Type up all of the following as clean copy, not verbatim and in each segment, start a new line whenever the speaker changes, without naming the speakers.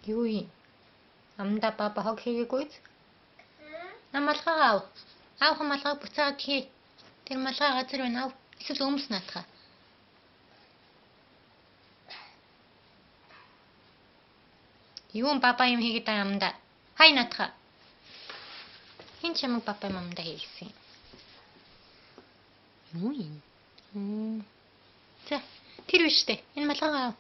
Юу юм? Амда папа хог хийгээгүй үү? Намалгаа ав. Ав хамалгаа буцаад хий. Тэр малгай газар байна ав. Эсвэл өмс наатах. Юу папа юм хийгээд байгаа амда? Хай наатах. Хин чамаг папа амда хийсэн. Юу юм? За, тэр биш үү? Энэ малгайгаа ав.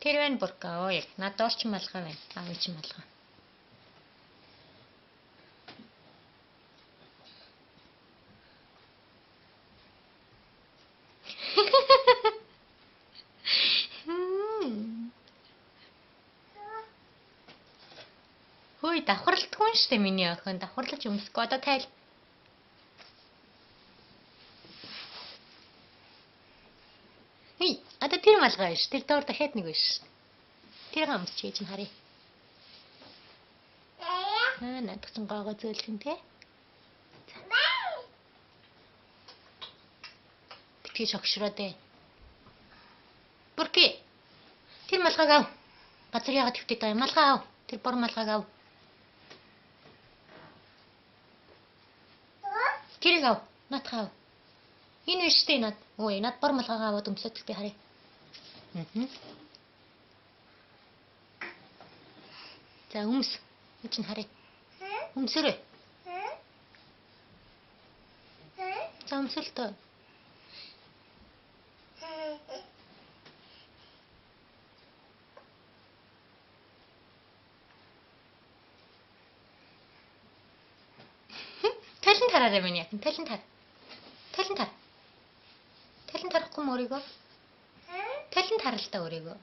Тэр байна бүрка ой. Надад орч малгай байна. Аавч малгай. Хөөе, давхарлтгүй нь штэ миний охин. Давхарлаж өмсөхгүй одоо тайл. Хей, одоо тэр малгай биш. Тэр доор дахиад нэг биш. Тэр хамс чийж нь харъя. Надад ч гоо зөөлгөн те. Битгий шогшроод ээ. Бүрки. Тэр малгайг ав. Газар яагаад твтээд байгаа юм? Малгай ав. Тэр бор малгайг ав. Тэрийг ав. Наатах ав. Энэ биш дээ над. Ой, над бор малгайгаа аваад өмсөд би харъя. За өмс. Энд чинь харъя. Өмсөрөө. За өмсөлтөө. Талент хараарай миний яхан. Талент хар. Талент хар. Талент харахгүй юм өөрийгөө. Талент харал та өөрийгөө.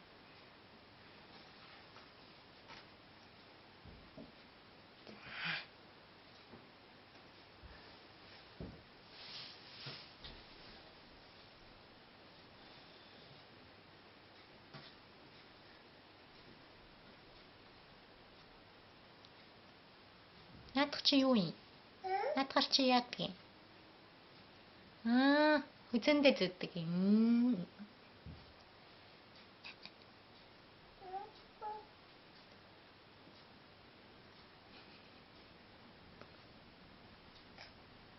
Наадах чи юу юм? Наадах чи яа гэх юм? Хүзэндээ зүддэг юм.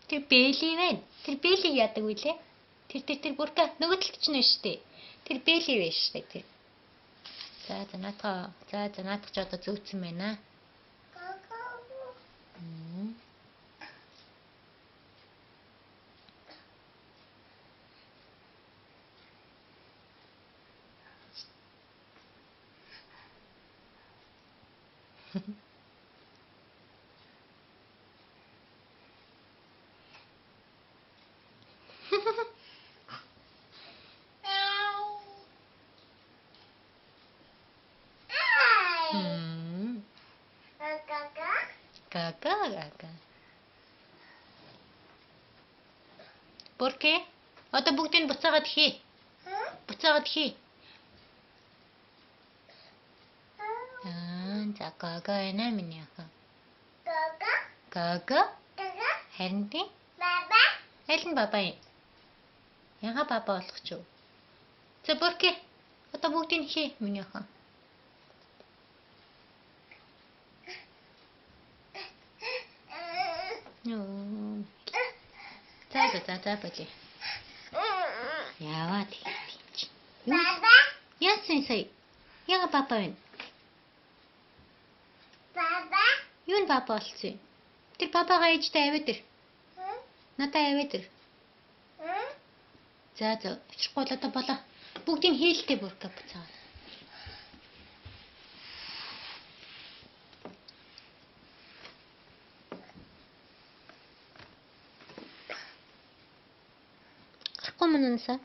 Тэр бэйли байна. Тэр бэйлиг яадаг үлээ? Тэр бүрка нөгөө талд ч нэ штэ. Тэр бэйли вэ штэ тэр. За наадах. За наадах ч одоо зөөцсөн байна. Гага. Бүрки? Одоо бүгдийг буцаагаад хий. Буцаагаад хий. За гага байна миний охин. Гага? Харин тийм? Баба? Аль нь баба юм? Яга баба болох ч юу? За бүрки? Одоо бүгдийг хий миний охин. За болий. Яваад тийм чи. Баба? Яасан сая? Яга баба байна? Баба? Юу н баба болсон? Тэр бабагаа ээжтэй аваад ир. Надаа аваад ир. За авчихгүй л одоо болоо. Бүгдийг хийлтэй бүрка буцаа. Манаса?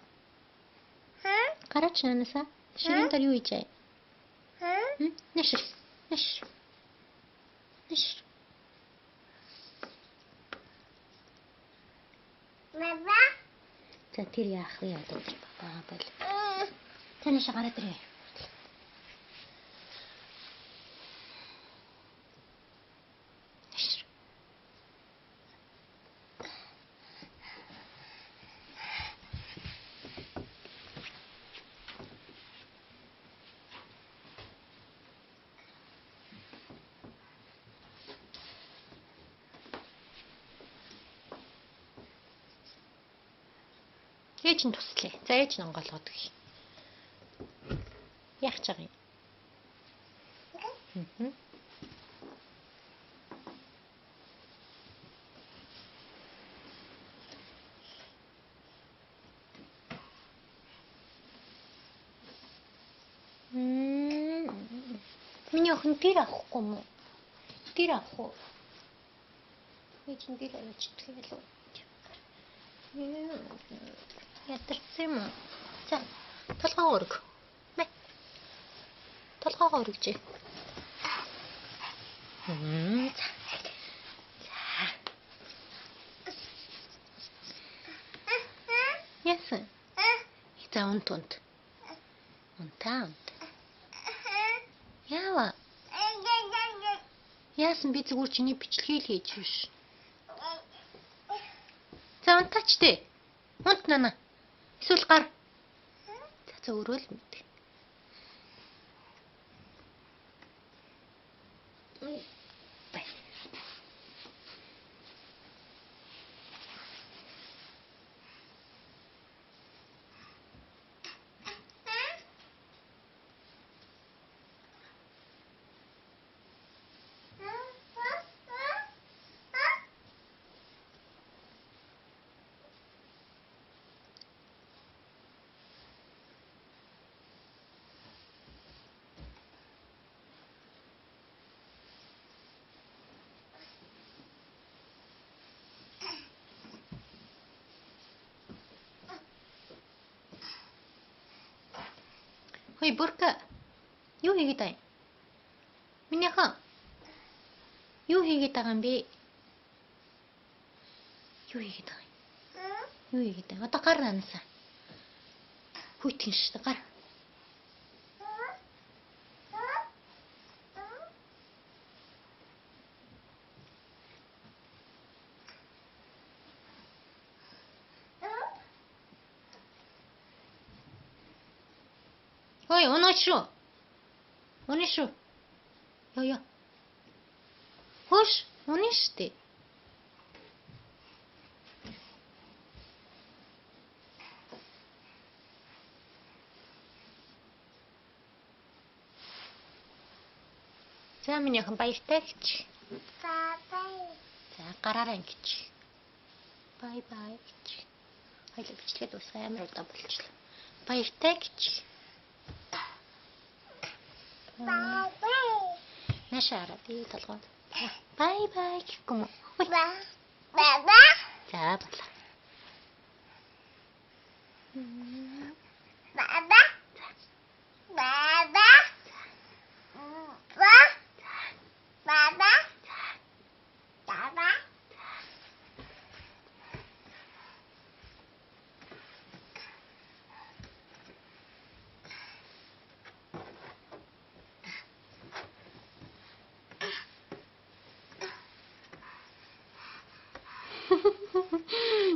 Гараач нанаса? Ширэн дээр юу хийж аа? Нэшэр. Баба? За тэр яах вэ одоо байгаа бол. Танаас гараад ирээ. Ээж нь туслая. За ээж нь онгоолгоод өгье. Яах ч байгаа юм. Миний охин бир авахгүй юм уу? Бир авах уу? Ээж нь бир авч идэх юм. Ятарсан юм уу? За, толгоо өрг. Мэ. Толгоо өргөж. За. Яасан? За, унт. Унтаа. Яава? Яасан би зүгээр чиний бичлэгийг хийж биш. За унтаач дээ. Унт нана. Эсвэл гар. За өрөөл мэд. Хөөе бүрка. Юу хийгээд байгаа юм? Миний хан. Юу хийгээд байгаа юм бэ? Юу хийгээд байгаа юм? Юу хийгээд байгаа? Одоо гар анасаа. Хүйтгэн шүү дээ гар. Ой, унаач. Унаач. Яа. Хош, унаач дээ. За миний хан баяртай гэж.
Бай.
За гараарай гэж. Бай бай гэж. Хоёул бичлэгээ дуусгай амар удаа болчихлоо. Баяртай гэж.
Бай.
Нашаараа би толгойд. Бай бай гэхгүй юм уу?
Баба.
За болоо.
Баба. Баба. Баба. Баба.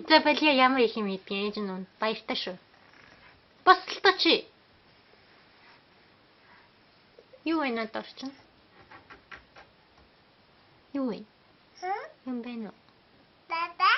За балия ямар их юм идэх ээж нь баяртай шүү. Бас л та чи. Юу вэ надад орчин? Юу вэ? Юм бэ нөө?
Баба.